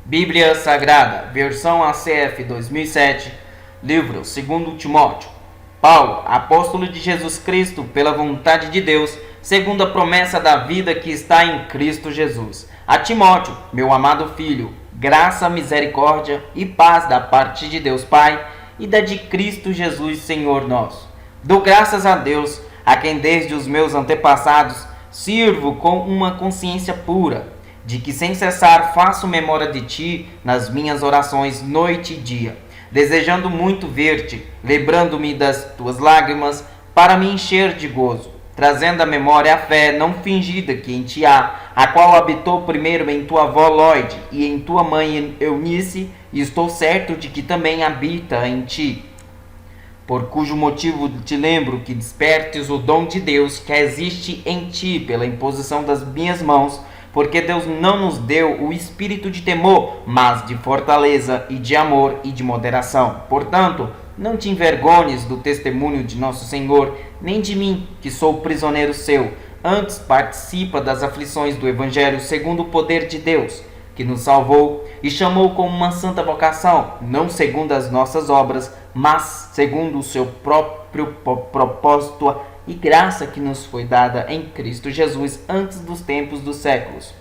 Bíblia Sagrada, versão ACF 2007, livro 2 Timóteo. Paulo, apóstolo de Jesus Cristo, pela vontade de Deus, segundo a promessa da vida que está em Cristo Jesus. A Timóteo, meu amado filho, graça, misericórdia e paz da parte de Deus Pai e da de Cristo Jesus, Senhor nosso. Dou graças a Deus, a quem desde os meus antepassados sirvo com uma consciência pura, de que sem cessar faço memória de ti nas minhas orações noite e dia, desejando muito ver-te, lembrando-me das tuas lágrimas, para me encher de gozo, trazendo à memória a fé não fingida que em ti há, a qual habitou primeiro em tua avó Lóide e em tua mãe Eunice, e estou certo de que também habita em ti. Por cujo motivo te lembro que despertes o dom de Deus que existe em ti pela imposição das minhas mãos, porque Deus não nos deu o espírito de temor, mas de fortaleza e de amor e de moderação. Portanto, não te envergonhes do testemunho de nosso Senhor, nem de mim, que sou prisioneiro seu. Antes participa das aflições do Evangelho segundo o poder de Deus, que nos salvou e chamou com uma santa vocação, não segundo as nossas obras, mas segundo o seu próprio propósito e graça que nos foi dada em Cristo Jesus antes dos tempos dos séculos,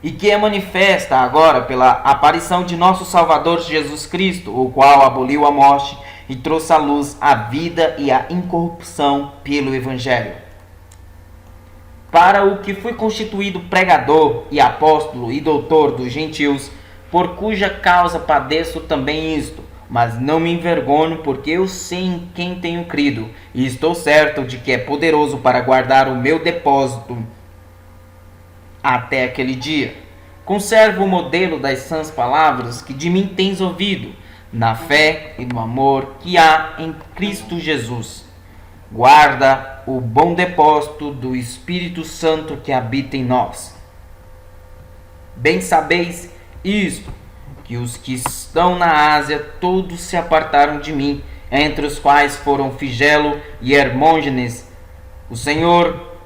e que é manifesta agora pela aparição de nosso Salvador Jesus Cristo, o qual aboliu a morte e trouxe à luz a vida e a incorrupção pelo Evangelho, para o que fui constituído pregador e apóstolo e doutor dos gentios, por cuja causa padeço também isto, mas não me envergonho, porque eu sei em quem tenho crido, e estou certo de que é poderoso para guardar o meu depósito até aquele dia. Conservo o modelo das sãs palavras que de mim tens ouvido, na fé e no amor que há em Cristo Jesus. Guarda o bom depósito do Espírito Santo que habita em nós. Bem sabeis isto, que os que estão na Ásia todos se apartaram de mim, entre os quais foram Figelo e Hermógenes. O Senhor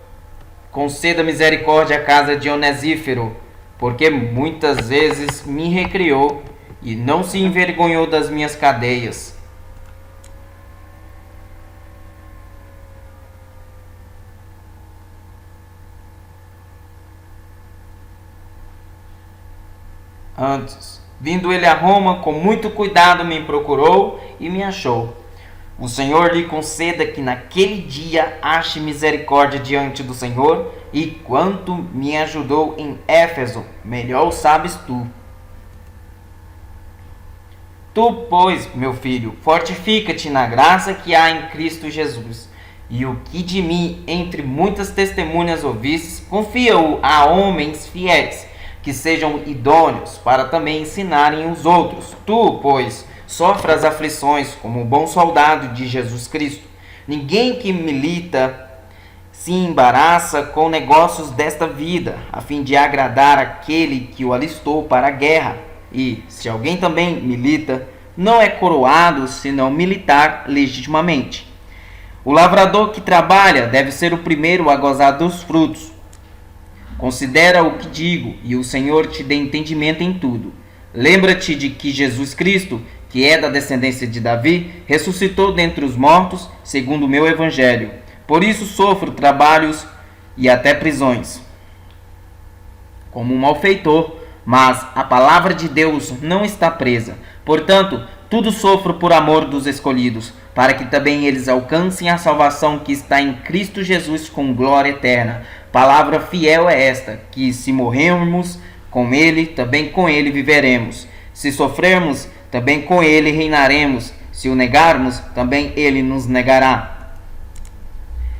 conceda misericórdia à casa de Onesífero, porque muitas vezes me recriou e não se envergonhou das minhas cadeias. Antes, vindo ele a Roma, com muito cuidado me procurou e me achou. O Senhor lhe conceda que naquele dia ache misericórdia diante do Senhor, e quanto me ajudou em Éfeso, melhor o sabes tu. Tu, pois, meu filho, fortifica-te na graça que há em Cristo Jesus. E o que de mim, entre muitas testemunhas ouvistes, confia-o a homens fiéis, que sejam idôneos para também ensinarem os outros. Tu, pois, sofre as aflições como um bom soldado de Jesus Cristo. Ninguém que milita se embaraça com negócios desta vida, a fim de agradar aquele que o alistou para a guerra. E, se alguém também milita, não é coroado se não militar legitimamente. O lavrador que trabalha deve ser o primeiro a gozar dos frutos. Considera o que digo, e o Senhor te dê entendimento em tudo. Lembra-te de que Jesus Cristo, que é da descendência de Davi, ressuscitou dentre os mortos, segundo o meu evangelho. Por isso sofro trabalhos e até prisões, como um malfeitor, mas a palavra de Deus não está presa. Portanto, tudo sofro por amor dos escolhidos, para que também eles alcancem a salvação que está em Cristo Jesus com glória eterna. Palavra fiel é esta, que se morrermos com ele, também com ele viveremos. Se sofrermos, também com ele reinaremos. Se o negarmos, também ele nos negará.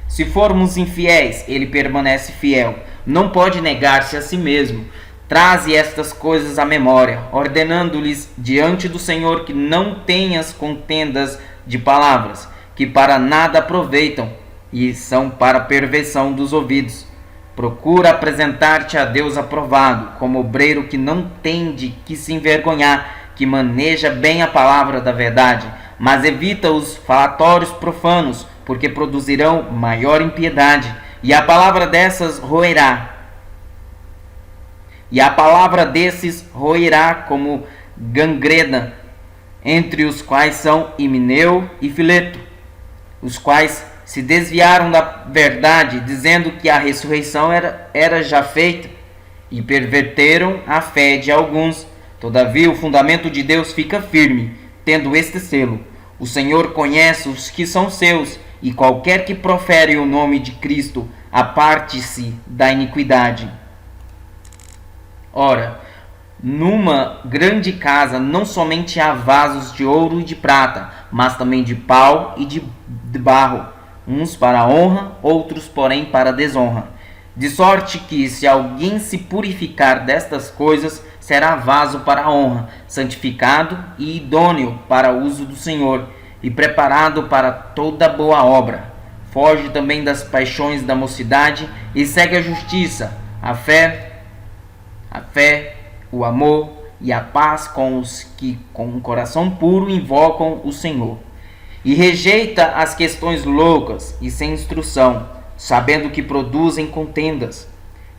Se formos infiéis, ele permanece fiel. Não pode negar-se a si mesmo. Traze estas coisas à memória, ordenando-lhes diante do Senhor que não tenhas contendas de palavras, que para nada aproveitam e são para perversão dos ouvidos. Procura apresentar-te a Deus aprovado, como obreiro que não tem de que se envergonhar, que maneja bem a palavra da verdade, mas evita os falatórios profanos, porque produzirão maior impiedade, e a palavra dessas roerá. e a palavra desses roerá como gangrena, entre os quais são Himeneu e Fileto, os quais se desviaram da verdade, dizendo que a ressurreição era já feita, e perverteram a fé de alguns. Todavia o fundamento de Deus fica firme, tendo este selo: o Senhor conhece os que são seus, e qualquer que profere o nome de Cristo, aparte-se da iniquidade. Ora, numa grande casa não somente há vasos de ouro e de prata, mas também de pau e de barro, uns para a honra, outros, porém, para a desonra. De sorte que, se alguém se purificar destas coisas, será vaso para a honra, santificado e idôneo para o uso do Senhor, e preparado para toda boa obra. Foge também das paixões da mocidade e segue a justiça, a fé, o amor e a paz com os que com um coração puro invocam o Senhor. E rejeita as questões loucas e sem instrução, sabendo que produzem contendas.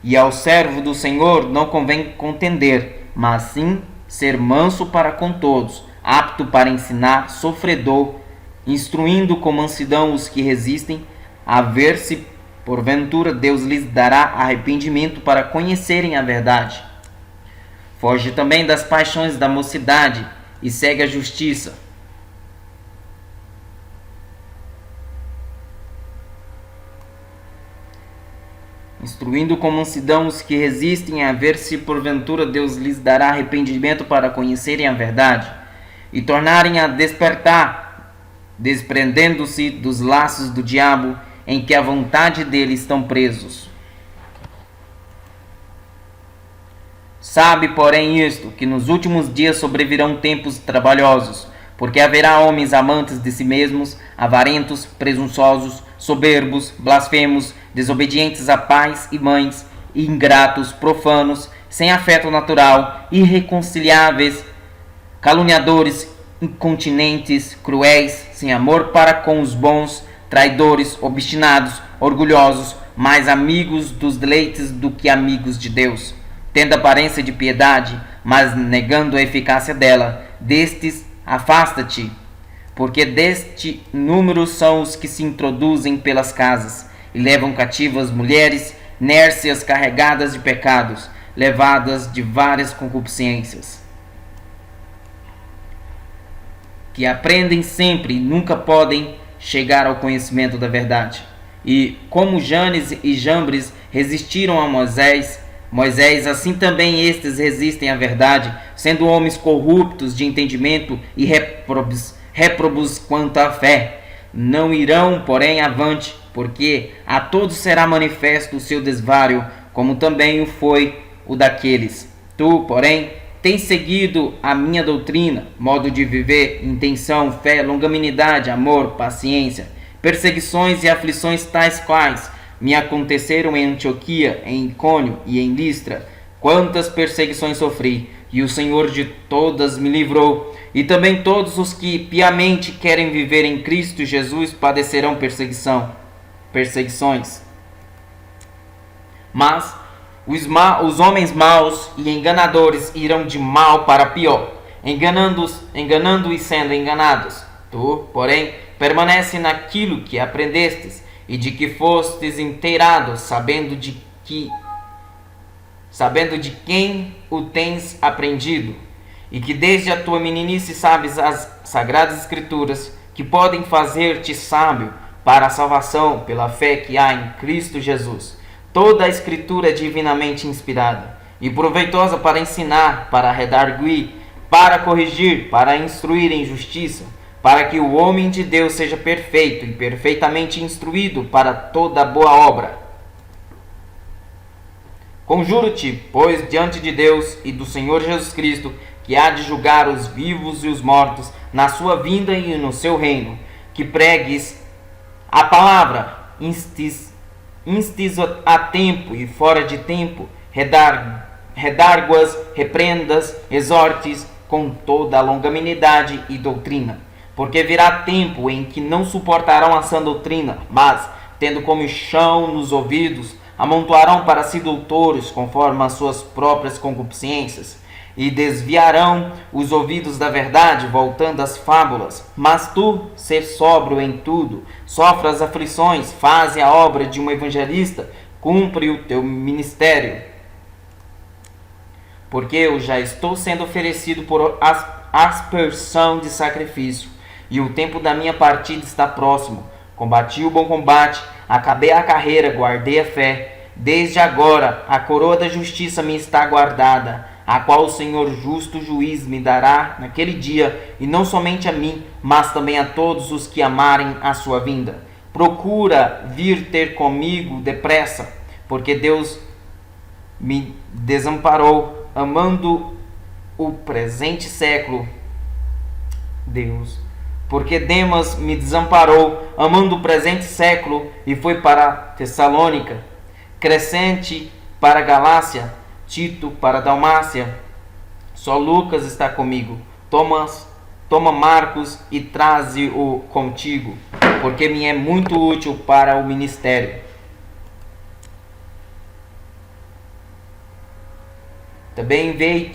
E ao servo do Senhor não convém contender, mas sim ser manso para com todos, apto para ensinar, sofredor, instruindo com mansidão os que resistem, a ver se porventura Deus lhes dará arrependimento para conhecerem a verdade. Foge também das paixões da mocidade e segue a justiça, instruindo com mansidão os que resistem, a ver se porventura Deus lhes dará arrependimento para conhecerem a verdade e tornarem a despertar, desprendendo-se dos laços do diabo em que a vontade dele estão presos. Sabe, porém, isto, que nos últimos dias sobrevirão tempos trabalhosos, porque haverá homens amantes de si mesmos, avarentos, presunçosos, soberbos, blasfemos, desobedientes a pais e mães, ingratos, profanos, sem afeto natural, irreconciliáveis, caluniadores, incontinentes, cruéis, sem amor para com os bons, traidores, obstinados, orgulhosos, mais amigos dos deleites do que amigos de Deus, tendo aparência de piedade, mas negando a eficácia dela. Destes afasta-te, porque deste número são os que se introduzem pelas casas e levam cativas mulheres, nércias carregadas de pecados, levadas de várias concupiscências, que aprendem sempre e nunca podem chegar ao conhecimento da verdade. E como Janes e Jambres resistiram a Moisés, assim também estes resistem à verdade, sendo homens corruptos de entendimento e réprobos quanto à fé. Não irão, porém, avante, porque a todos será manifesto o seu desvario, como também o foi o daqueles. Tu, porém, tens seguido a minha doutrina, modo de viver, intenção, fé, longanimidade, amor, paciência, perseguições e aflições tais quais me aconteceram em Antioquia, em Icônio e em Listra. Quantas perseguições sofri, e o Senhor de todas me livrou. E também todos os que piamente querem viver em Cristo Jesus padecerão perseguições. Mas os homens maus e enganadores irão de mal para pior, enganando e sendo enganados. Tu, porém, permanece naquilo que aprendestes e de que fostes inteirados, sabendo de quem o tens aprendido, e que desde a tua meninice sabes as sagradas escrituras, que podem fazer-te sábio para a salvação pela fé que há em Cristo Jesus. Toda a escritura é divinamente inspirada e proveitosa para ensinar, para redarguir, para corrigir, para instruir em justiça, para que o homem de Deus seja perfeito e perfeitamente instruído para toda boa obra. Conjuro-te, pois, diante de Deus e do Senhor Jesus Cristo, que há de julgar os vivos e os mortos na sua vinda e no seu reino, que pregues a palavra, instis a tempo e fora de tempo, redarguas, repreendas, exortes com toda a longanimidade e doutrina. Porque virá tempo em que não suportarão a sã doutrina, mas, tendo comichão nos ouvidos, Amontoarão para si doutores, conforme as suas próprias concupiscências, e desviarão os ouvidos da verdade, voltando às fábulas. Mas tu, ser sóbrio em tudo, sofre as aflições, faze a obra de um evangelista, cumpre o teu ministério. Porque eu já estou sendo oferecido por aspersão de sacrifício, e o tempo da minha partida está próximo. Combati o bom combate, acabei a carreira, guardei a fé. Desde agora a coroa da justiça me está guardada, a qual o Senhor justo juiz me dará naquele dia, e não somente a mim, mas também a todos os que amarem a sua vinda. Procura vir ter comigo depressa, porque Deus me desamparou, amando o presente século. Porque Demas me desamparou, amando o presente século, e foi para Tessalônica. Crescente para Galácia, Tito para Dalmácia. Só Lucas está comigo. Toma Marcos e traze-o contigo, porque me é muito útil para o ministério. Também enviei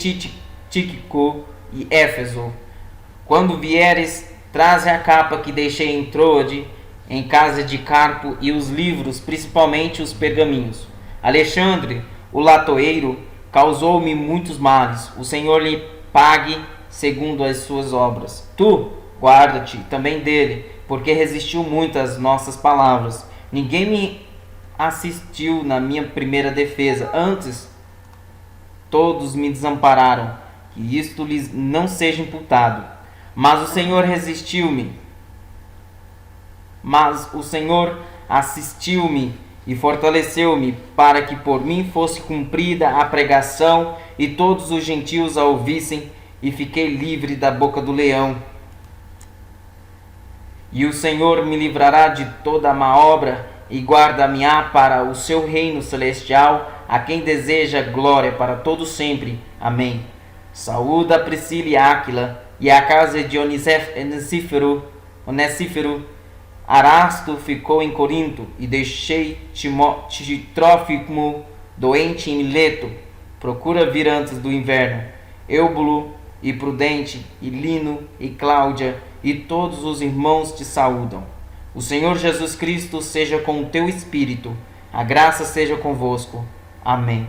Tíquico e Éfeso. Quando vieres, traze a capa que deixei em Troade, em casa de Carpo, e os livros, principalmente os pergaminhos. Alexandre, o latoeiro, causou-me muitos males. O Senhor lhe pague segundo as suas obras. Tu, guarda-te também dele, porque resistiu muito às nossas palavras. Ninguém me assistiu na minha primeira defesa. Antes, todos me desampararam, que isto lhes não seja imputado. Mas o Senhor assistiu-me e fortaleceu-me, para que por mim fosse cumprida a pregação e todos os gentios a ouvissem, e fiquei livre da boca do leão. E o Senhor me livrará de toda a má obra e guarda-me-á para o seu reino celestial, a quem deseja glória para todo sempre. Amém. Saúda a Priscila e Áquila e a casa de Onesífero. Arasto ficou em Corinto, e deixei Trófimo doente em Mileto. Procura vir antes do inverno. Eubulo e Prudente e Lino e Cláudia e todos os irmãos te saúdam. O Senhor Jesus Cristo seja com o teu espírito. A graça seja convosco. Amém.